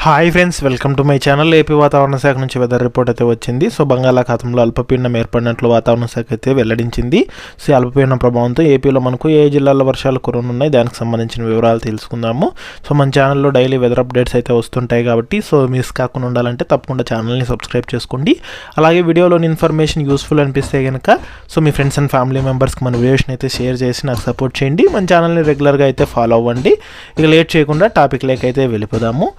Hi friends, welcome to my channel. AP వాతావరణ శాఖ నుంచి వెదర్ రిపోర్ట్ అయితే వచ్చింది. సో బంగాళాఖాతంలో అల్పపీడనం ఏర్పడినట్లు వాతావరణ శాఖ అయితే వెల్లడించింది. సో అల్పపీడనం ప్రభావంతో ఏపీలో మనకు ఏ జిల్లాల్లో వర్షాలు కురనున్నాయి, దానికి సంబంధించిన వివరాలు తెలుసుకుందాము. సో మన ఛానల్లో డైలీ వెదర్ అప్డేట్స్ అయితే వస్తుంటాయి కాబట్టి సో మిస్ కాకుండా ఉండాలంటే తప్పకుండా ఛానల్ని సబ్స్క్రైబ్ చేసుకోండి. అలాగే వీడియోలోని ఇన్ఫర్మేషన్ యూస్ఫుల్ అనిపిస్తే కనుక so me friends and family మెంబర్స్కి మన వీడియోస్ని అయితే షేర్ చేసి నాకు సపోర్ట్ చేయండి. మన ఛానల్ని రెగ్యులర్గా అయితే ఫాలో అవ్వండి. ఇక లేట్ చేయకుండా టాపిక్ లేక అయితే వెళ్ళిపోదాము.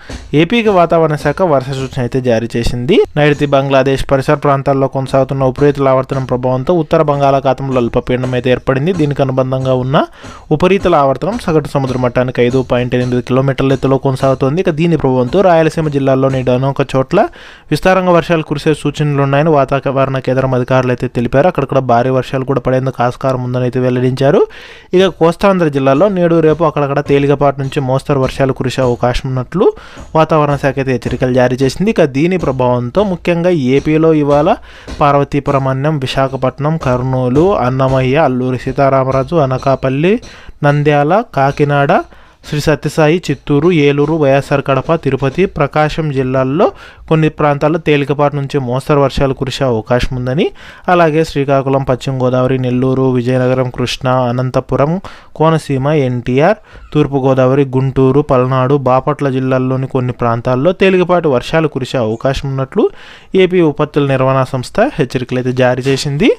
ఏపీకి వాతావరణ శాఖ వర్ష సూచన అయితే జారీ చేసింది. నైరుతి బంగ్లాదేశ్ పరిసర ప్రాంతాల్లో కొనసాగుతున్న ఉపరితల ఆవర్తనం ప్రభావంతో ఉత్తర బంగాళాఖాతంలో అల్పపీడనం అయితే ఏర్పడింది. దీనికి అనుబంధంగా ఉన్న ఉపరితల ఆవర్తనం సగటు సముద్ర మట్టానికి 5.8 కిలోమీటర్ల ఎత్తులో కొనసాగుతోంది. ఇక దీని ప్రభావంతో రాయలసీమ జిల్లాల్లోని అనేక చోట్ల విస్తారంగా వర్షాలు కురిసే సూచనలు ఉన్నాయని వాతావరణ కేంద్రం అధికారులు అయితే తెలిపారు. అక్కడక్కడ భారీ వర్షాలు కూడా పడేందుకు ఆస్కారం ఉందని అయితే వెల్లడించారు. ఇక కోస్తాంధ్ర జిల్లాలో నేడు రేపు అక్కడక్కడ తేలికపాటి నుంచి మోస్తరు వర్షాలు కురిసే అవకాశం ఉన్నట్లు వాతావరణ శాఖ అయితే హెచ్చరికలు జారీ చేసింది. ఇక దీని ప్రభావంతో ముఖ్యంగా ఏపీలో ఇవాళ పార్వతీపురం, అన్నం, విశాఖపట్నం, కర్నూలు, అన్నమయ్య, అల్లూరి సీతారామరాజు, అనకాపల్లి, నంద్యాల, కాకినాడ, శ్రీ సత్యసాయి, చిత్తూరు, ఏలూరు, వైఎస్ఆర్ కడప, తిరుపతి, ప్రకాశం జిల్లాల్లో కొన్ని ప్రాంతాల్లో తేలికపాటి నుంచి మోస్తరు వర్షాలు కురిసే అవకాశం ఉందని, అలాగే శ్రీకాకుళం, పశ్చిమ గోదావరి, నెల్లూరు, విజయనగరం, కృష్ణా, అనంతపురం, కోనసీమ, ఎన్టీఆర్, తూర్పుగోదావరి, గుంటూరు, పల్నాడు, బాపట్ల జిల్లాల్లోని కొన్ని ప్రాంతాల్లో తేలికపాటి వర్షాలు కురిసే అవకాశం ఉన్నట్లు ఏపీ విపత్తుల నిర్వహణ సంస్థ హెచ్చరికలు అయితే జారీ చేసింది.